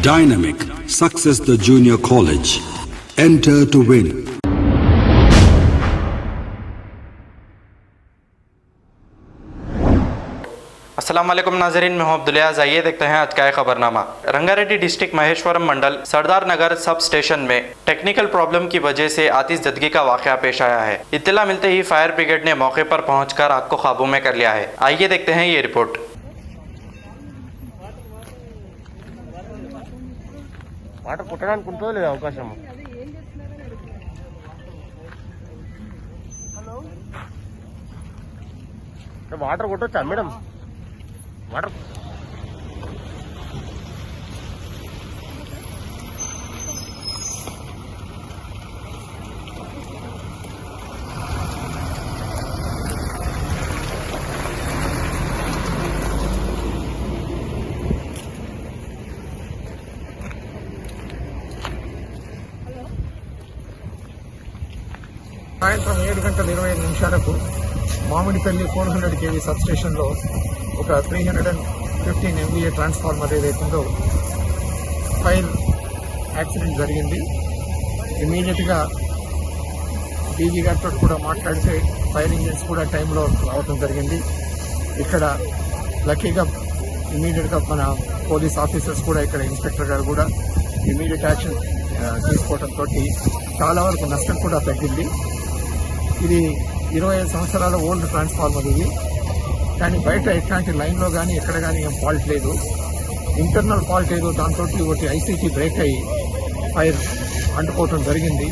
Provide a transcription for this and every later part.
Dynamic Success the Junior College. Enter to win. अस्सलाम वालेकुम नाज़रीन, मैं हूं अब्दुलियाज़। आइए देखते हैं आज का खबरनामा। रंगारेड्डी डिस्ट्रिक्ट महेश्वरम मंडल सरदार नगर सब स्टेशन में टेक्निकल प्रॉब्लम की वजह से आतिशज़दगी का वाक़या पेश आया है। इत्तला मिलते ही फायर ब्रिगेड ने मौके पर पहुंचकर आग को काबू में कर लिया है। आइए देखते हैं ये रिपोर्ट। వాటర్ పుట్టడానికి ఉంటుందో లేదా అవకాశం? Water కొట్టొచ్చా madam? వాటర్ సాయంత్రం 7:25 మామిడిపల్లి 400 kV సబ్ స్టేషన్లో ఒక 315 MVA ట్రాన్స్ఫార్మర్ ఏదైతుందో ఫైర్ యాక్సిడెంట్ జరిగింది. ఇమీడియట్గా డీజీ గారితో కూడా మాట్లాడితే ఫైర్ ఇంజిన్స్ కూడా టైంలో రావడం జరిగింది. ఇక్కడ లక్కీగా ఇమీడియట్గా మన పోలీస్ ఆఫీసర్స్ కూడా ఇక్కడ ఇన్స్పెక్టర్ గారు కూడా ఇమీడియట్ యాక్షన్ తీసుకోవడంతో చాలా వరకు నష్టం కూడా తగ్గింది. ఇది 25 సంవత్సరాల ఓల్డ్ ట్రాన్స్ఫార్మర్ ఇది. కానీ బయట ఎట్లాంటి లైన్లో కానీ ఎక్కడ కానీ ఏం ఫాల్ట్ లేదు. ఇంటర్నల్ ఫాల్ట్ ఏదో దాంతో ఒకటి ఐసీటీ బ్రేక్ అయ్యి ఫైర్ అంటుకోవటం జరిగింది.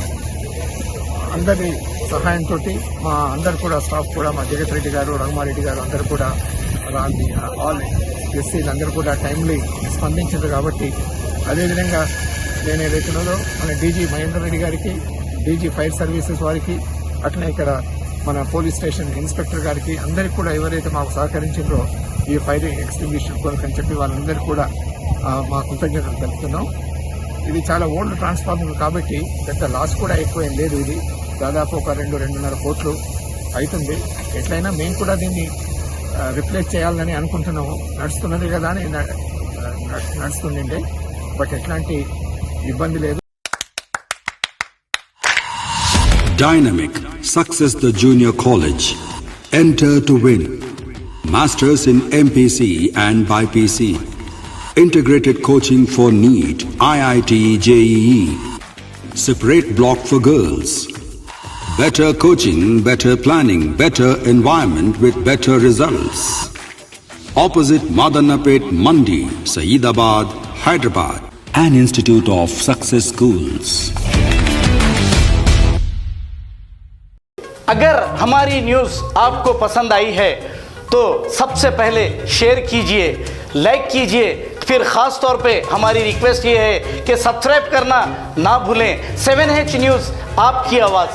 అందరి సహాయంతో మా అందరు కూడా స్టాఫ్ కూడా మా జగత్ రెడ్డి గారు, రఘుమారెడ్డి గారు అందరూ కూడా ఆల్ ఎస్సీలు అందరూ కూడా టైమ్లీ స్పందించారు. కాబట్టి అదేవిధంగా నేను ఏదైతున్నదో మన డీజీ మహేందర్ రెడ్డి గారికి, డీజీ ఫైర్ సర్వీసెస్ వారికి, అట్లనే ఇక్కడ మన పోలీస్ స్టేషన్ ఇన్స్పెక్టర్ గారికి అందరికీ కూడా ఎవరైతే మాకు సహకరించారో ఈ ఫైర్ ఎక్స్టింగ్విషన్ కొరకు అని చెప్పి వాళ్ళందరికీ కూడా మా కృతజ్ఞతలు తెలుపుతున్నాం. ఇది చాలా ఓల్డ్ ట్రాన్స్ఫార్మర్ కాబట్టి పెద్ద లాస్ కూడా ఎక్కువ ఏం లేదు. ఇది దాదాపు ఒక 2-2.5 కోట్లు అవుతుంది. ఎట్లయినా మేము కూడా దీన్ని రిప్లేస్ చేయాలని అనుకుంటున్నాము. నడుస్తున్నది కదా అని నడుస్తుండే, బట్ ఎట్లాంటి ఇబ్బంది లేదు. Dynamic Success the Junior College. Enter to win. Masters in MPC and BPC. Integrated coaching for NEET, IIT, JEE. Separate block for girls. Better coaching, better planning, better environment with better results. Opposite Madanapet Mandi, Saeedabad, Hyderabad. An institute of success schools. अगर हमारी news आपको पसंद आई है तो सबसे पहले share कीजिए, like कीजिए, फिर ख़ास तौर पे हमारी रिक्वेस्ट ये है कि सब्सक्राइब करना ना भूलें। 7H न्यूज़, आपकी आवाज़।